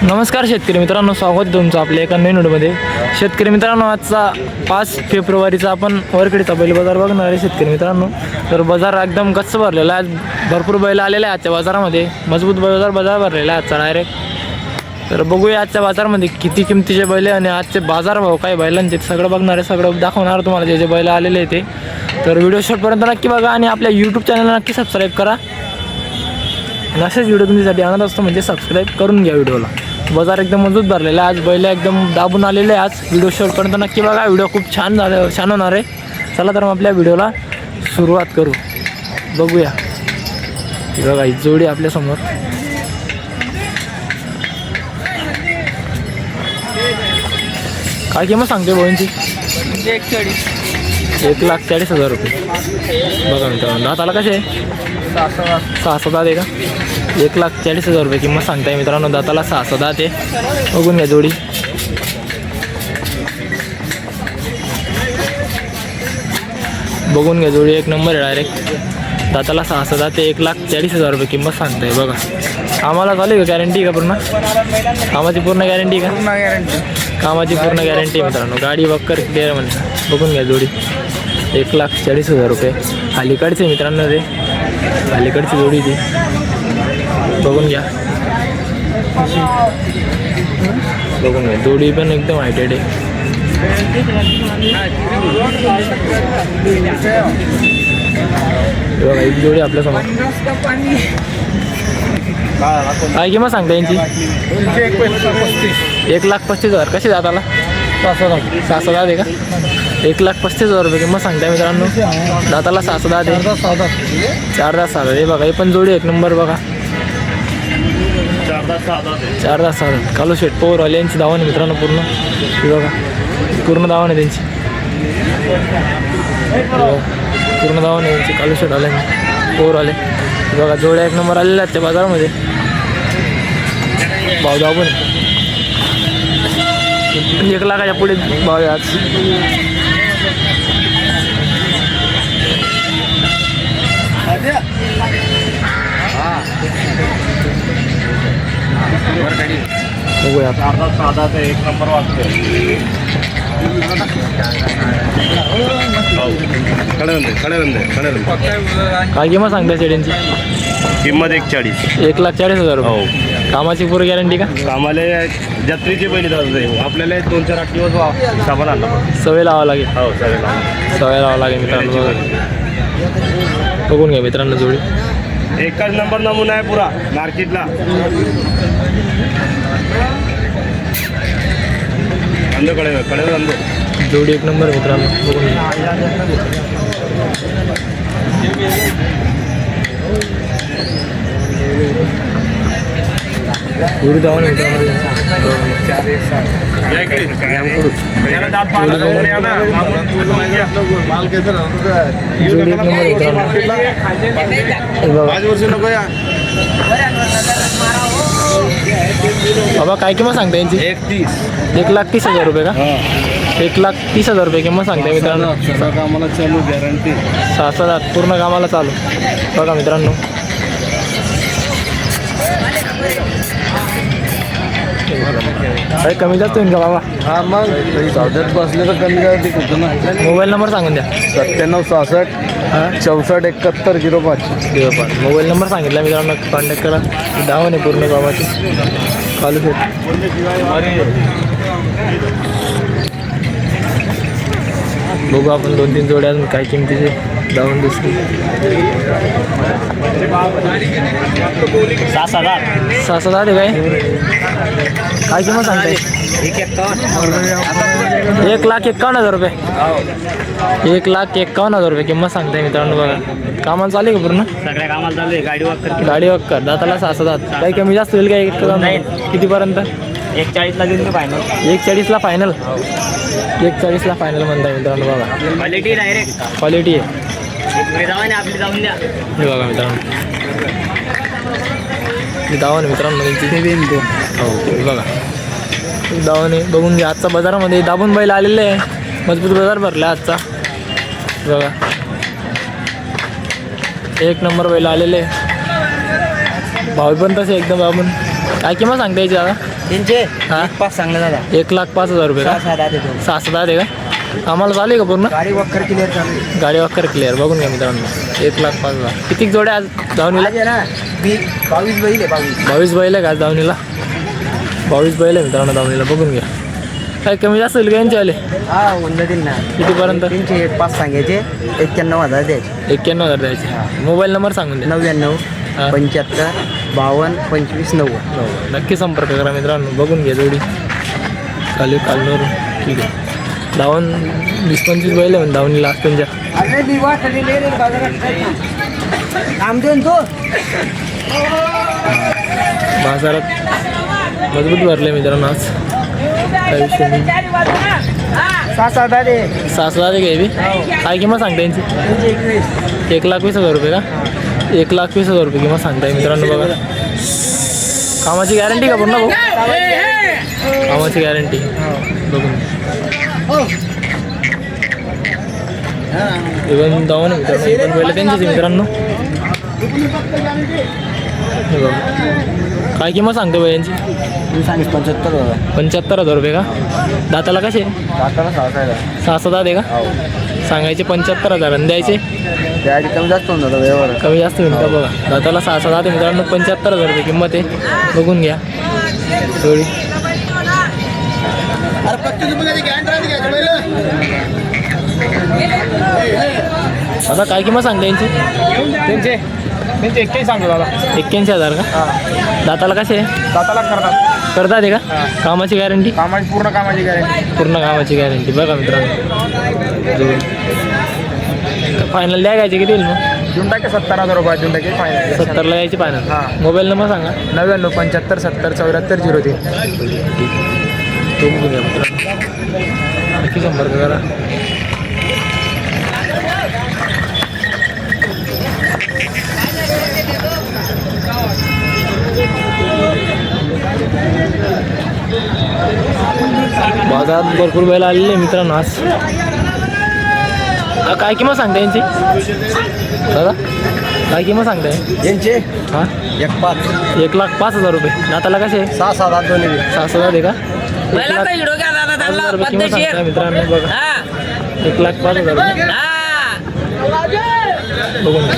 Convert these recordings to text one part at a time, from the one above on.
नमस्कार शेतकरी मित्रांनो, स्वागत आहे तुमचं आपल्या एका नवीन व्हिडिओमध्ये. शेतकरी मित्रांनो, आजचा 5 फेब्रुवारीचा आपण वरकडीचा बैल बाजार बघणार आहे. शेतकरी मित्रांनो, तर बाजार एकदम गच्च भरलेला आहे. भरपूर बैल आलेले आहे आजच्या बाजारामध्ये. मजबूत बाजार भरलेला आहे आजचा डायरेक्ट. तर बघूया आजच्या बाजारामध्ये किती किमतीचे बैल आणि आजचे बाजारभाव काय बैलांचे सगळं बघणार आहे, सगळं दाखवणार तुम्हाला जे जे बैल आलेले आहे ते. तर व्हिडिओ शेवटपर्यंत नक्की बघा आणि आपल्या यूट्यूब चॅनलला नक्की सबस्क्राईब करा. आणि असेच व्हिडिओ तुमच्यासाठी आणत असतो म्हणजे सबस्क्राईब करून घ्या व्हिडिओला. बाजार एकदम मजबूत भरलेला आहे आज. बैल एकदम दाबून आलेले आहे आज. व्हिडिओ शेवटपर्यंत नक्की बघा. व्हिडिओ खूप छान होणार आहे. चला तर मग आपल्या व्हिडिओला सुरुवात करू. बघूया ही बघा, ही जोडी आपल्यासमोर. काय किंमत सांगते बोईंची? 1,40,000 रुपये. बघा मित्रांनो, दाताला कसे आहे? 6 दात आहे का? 1,40,000 रुपये किंमत सांगताय मित्रांनो. दाताला 6 दात आहे. बघून घ्या जोडी. बघून घ्या जोडी, एक नंबर आहे डायरेक्ट. दाताला 6 दात आहे. 1,40,000 रुपये किंमत सांगताय. बघा, आम्हाला चालू आहे का? गॅरंटी का पूर्ण? कामाची पूर्ण गॅरंटी का? कामाची पूर्ण गॅरंटी मित्रांनो. गाडी वक्कर क्लिअर म्हणता. बघून घ्या जोडी. 1,40,000 रुपये. अलीकडचे मित्रांनो, ते अलीकडची जोडी ती. बघून घ्या. बघून घ्या जोडी पण एकदम हायटेड आहे. बघा एक जोडी आपल्यासमोर. काय किंमत सांगता यांची? 1,35,000. कशी दाताला? 6 दात आहे का? 1,35,000 रुपये किंमत सांगताय मित्रांनो. दाताला 6 दात आहे. 4 दात 6 दात आहे. बघा ही पण जोडी एक नंबर. बघा 4 दात 6 दात. कालू शेट पोरवाले यांची धावण आहे मित्रांनो पूर्ण. बघा पूर्ण धावण आहे त्यांची. पूर्ण धावण आहे यांची कालू शेट आले पोरवाले. बघा जोड्या एक नंबर आलेल्या आहेत त्या बाजारामध्ये. भाव धाव पण 1 लाखाच्या पुढे भाव आहे आज. बघूया एक नंबर वाटतं. काय किंमत सांगता शेड्यांची? किंमत 1,40,000. 1,40,000 रुपये. कामाची पूर्ण गॅरंटी का? कामाला जत्रेची पहिली जात आपल्याला 2-4 दिवस सामान आणला. सवय लावावं लागेल. हो सवय लावावं लागेल मित्रांनो. बघून घ्या मित्रांनो जोडी. एकच नंबर नमुना आहे पुरा मार्केटला. कडे जोडी एक नंबर मित्रांनो. बघून घ्या. जोडी धावून मित्रांनो. जोडी एक नंबर मित्रांनो. बाबा काय किंमत सांगता यांची? 1,30,000 रुपये का? 1,30,000 रुपये किंमत सांगते मित्रांनो. कामाला चालू गॅरंटी. 6 दात पूर्ण कामाला चालू. बघा मित्रांनो. काही कमी जास्त होईल का बाबा? हा मग सौद्यात बसले तर कमी काय होतं ना. मोबाईल नंबर सांगून द्या. 9766 64 71 05. मोबाईल नंबर सांगितला मित्रांनो, कॉन्टॅक्ट करा. धावण आहे पूर्ण गावाची. चालू बघू आपण 2-3 जोड्या अजून काय किमतीचे धावून दुसरी. 6 दात आहे काय? काय किंमत सांगताय? 1,51,000 रुपये. 1,51,000 रुपये किंमत सांगताय मित्रांनो. बघा कामाला चालू आहे का पूर्ण? सगळ्या कामाला चालू आहे. गाडी वक्कर. दाताला 6 दात. काही कमी जास्त होईल काय? कितीपर्यंत? 1,40,000 देऊन तो फायनल. 1,40,000 फायनल. 1,40,000 फायनल म्हणताय मित्रांनो. बघा क्वालिटी डायरेक्ट क्वालिटी आहे. आपली जाऊन द्या. हे बघा मित्रांनो, धावण मित्रांनो त्यांची. हो बघा धावण आहे. बघून घ्या. आजचा बाजारामध्ये दाबून बैल आलेले आहे. मजबूत बाजार भरला आजचा. बघा एक नंबर बैल आलेले. भाव पण तसे एकदम आपण काय किंमत सांगता याची दादा? त्यांचे हा 5 सांगलं दादा. 1,05,000 रुपये का? 6 देतो. 6 आहे का? आम्हाला चालू आहे का पूर्ण? गाडी वक्कर क्लिअर चालू आहे. गाडी वक्कर क्लिअर बघून घ्या मित्रांनो. 1,05,000. किती जोड्या आज धावणीला? आज आहे ना 22 बैल आहे 22. 22 बैल आहे का आज धावणीला? 22 बैल आहे मित्रांनो धावणीला, बघून घ्या. काय कमी जास्त होईल का यांचे आले? हा होऊन देईल ना. कितीपर्यंत? त्यांचे 5 सांगायचे 91,000 द्यायचे. 91,000 द्यायचे. मोबाईल नंबर सांगून द्या. 99 हा. 75 52 25 90. नक्की संपर्क करा मित्रांनो, बघून घ्या जोडी. चालेल कालवर ठीक आहे. 20-25 बैल आहे धावणीला आज त्यांच्या. बाजारात मजबूत भरले मित्रांनो आज. काय विषय नाही. 6 दे. 6 आहे बी. काय किंमत सांगता यांची? 1,20,000 रुपये का? 1,20,000 रुपये किंमत सांगताय मित्रांनो. बघा कामाची गॅरंटी का पूर्ण भाऊ? कामाची गॅरंटी बघून इव्हन जाऊ ना मित्रांनो. इव्हन पहिले त्यांचीच मित्रांनो. हे बघा. काय किंमत सांगतो बाई यांची? 75,000. 75,000 रुपये का? दाताला कसे? 6 आहे का? सांगायचे 75,000 आणि द्यायचे कमी जास्त होऊन जातं व्यवहार. कमी जास्त होईल का? बघा दाताला 6 आहे मित्रांनो. 75,000 रुपये किंमत आहे, बघून घ्या जोडी. आता काय किंमत सांगता यांची? त्यांचे 81 सांगतो दादा. 81,000 का? दाताला कसे? दाताला करतात. करतात का? कामाची गॅरंटी? पूर्ण कामाची गॅरंटी. पूर्ण कामाची गॅरंटी. बघा मित्रांनो फायनल द्यायचे किती होईल मग? देऊन टाके 70,000 रुपये देऊन टाके फायनल. 70ला यायची फायनल. हां. मोबाईल नंबर सांगा. 99 75 70 74 03. बघून घ्या मित्रांनो, नक्की संपर्क करा. बाजारात भरपूर बैल आलेले मित्रांनो आज. काय किंमत सांगता यांची दादा? काय किंमत सांगताय यांचे हां? 1,05,000 रुपये. दाताला कसे? 6 दोन्ही. 6 आहे का? 1,05,000 रुपये किंमत सांगताय मित्रांनो. बघा 1,05,000 रुपये बघून घ्या.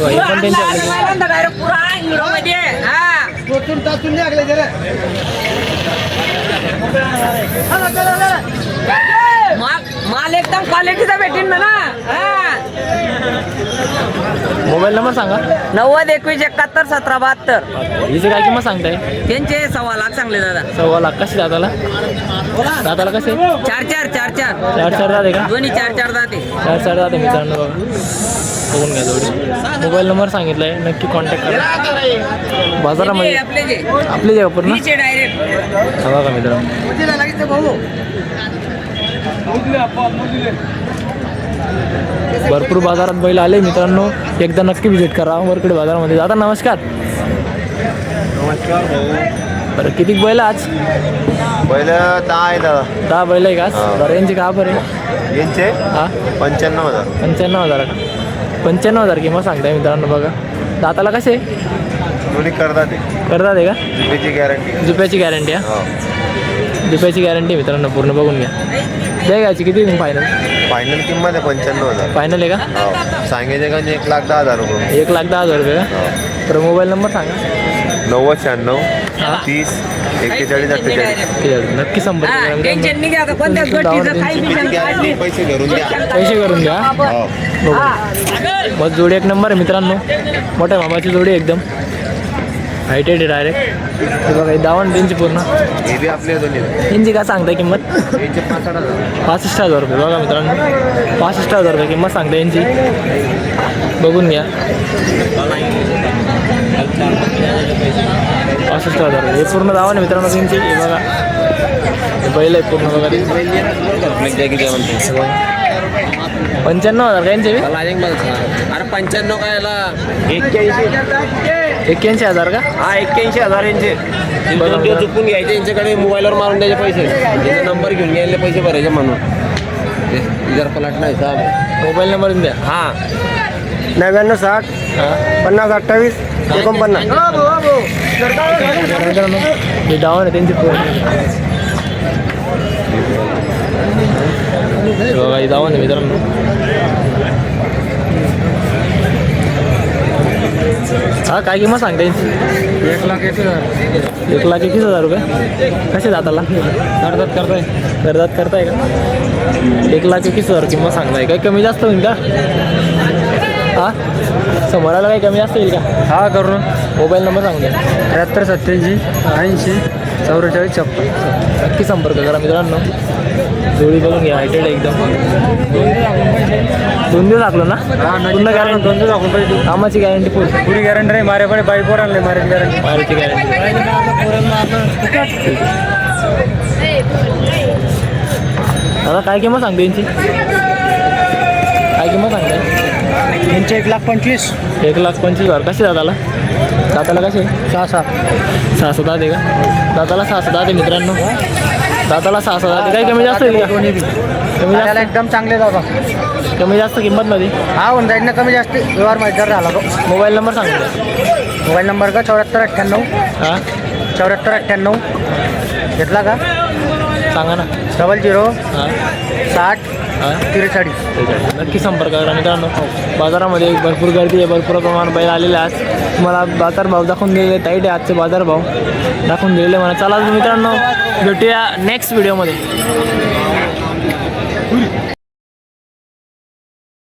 हे पण त्यांच्या माल एकदम क्वालिटीचा भेटेन ना. मोबाईल नंबर सांगा. 90 21 71 17 72. हिचे काय किंमत सांगताय? त्यांचे 1.25 लाख चांगले दादा. 1.25 लाख. कसे दाताला? दाताला कसे? 4 4 दाते का? दोन्ही 4 दाते. 4 दाते मित्रांनो. बघा बघून घ्या जोडी. मोबाईल नंबर सांगितलाय, नक्की कॉन्टॅक्ट करा. बाजारामध्ये आपले जे आपले जे पूर्ण डायरेक्ट बघा मित्रांनो. भरपूर बाजारात बैल आले मित्रांनो, एकदा नक्की व्हिजिट करा वरकडे बाजारामध्ये. दादा नमस्कार. बरं किती बैल आज? बैल 10 आहे दादा. 10 बैल आहे का? बरं यांची का बरं? यांचे हां 95,000. 95,000 का? 95,000 किंमत सांगताय मित्रांनो. बघा दाताला कसे? दोन्ही करतात करतात का? त्याची गॅरंटी. जुप्याची गॅरंटी. हा जुप्याची गॅरंटी मित्रांनो, पूर्ण बघून घ्या. द्या घ्यायची किती फायनल? फायनल किंमत आहे 95,000. फायनल आहे का? सांगायचे का 1,10,000 रुपये. 1,10,000 रुपये का? तर मोबाईल नंबर सांगा. 90 हां 30 41 48. ठीक आहे, नक्की संपर्क करा. टेन्शन नाही घ्या. कोणत्याच गोष्टीचं काही पैसे धरून द्या. पैसे करून द्या. हो. बघू मग जोडी एक नंबर आहे मित्रांनो. मोठ्या मामाची जोडी एकदम हायटेड आहे डायरेक्ट. हे बघा दावण त्यांची पूर्ण. हे बी आपले दोन्ही. यांची काय सांगताय किंमत? यांचे 65,000. 65,000 रुपये. बघा मित्रांनो 65,000 रुपये किंमत सांगता यांची, बघून घ्या. 65,000 रुपये हे पूर्ण दावा आहे मित्रांनो त्यांची. हे बघा हे बैल आहे पूर्ण. बघा 95,000 का यांचे? अरे 95 काय याला? 81,000 का? हा 81,000 यांचे. बघा चुकून घ्यायचे यांच्याकडे, मोबाईलवर मारून द्यायचे पैसे. यांचा नंबर घेऊन घ्यायला पैसे भरायचे म्हणून. जर पलट नाही साहेब. मोबाईल नंबर द्या. हां 9960 5028 49. मित्रांनो हे डाऊन आहे त्यांची पोर बघा ही डाऊन आहे मित्रांनो. हा काय किंमत सांगते 1,21,000 रुपये. कसे दाताला करतात करताय का 1,21,000 किंमत सांगताय. काही कमी जास्त होईल का? हा समोराला काही कमी जास्त होईल का? हा करून मोबाईल नंबर सांगू द्या. 7387 80 44 56. नक्की संपर्क करा मित्रांनो. जोडी बघून घ्या हायटेड एकदम. 2 दिवस लागलो ना पूर्ण गॅरंटी. 2 दिवस आपण पैसे कामाची गॅरंटी पुरी गॅरंटी नाही. माझ्याकडे बाईक वर आणले मारे गॅरंटी. मारुती गॅरंटी. दादा काय किंमत सांगते यांची? काय किंमत सांगते यांचे 1,25,000. 1,25,000. कसे दादाला कसे 6 6 दात आहे का? दाताला 6 दात आहे मित्रांनो. दाताला 6 दात आहे. काही कमी जास्त होईल का? कमी जास्त एकदम चांगले दादा. कमी जास्त किंमतमध्ये हा होऊन जाईल ना कमी जास्त. व्यवहार माहिती झाला तो. मोबाईल नंबर सांगतो. मोबाईल नंबर का 7498 हां 7498 घेतला का सांगा ना. 00 हां 60 हां 43. नक्की संपर्क करा मित्रांनो. बाजारामध्ये भरपूर गर्दी आहे. भरपूर प्रमाणात बैल आलेले आज. तुम्हाला बाजारभाव दाखवून दिलेले टाईट आहे आजचे बाजारभाव दाखवून दिलेले मला. चला मित्रांनो भेटूया नेक्स्ट व्हिडिओमध्ये.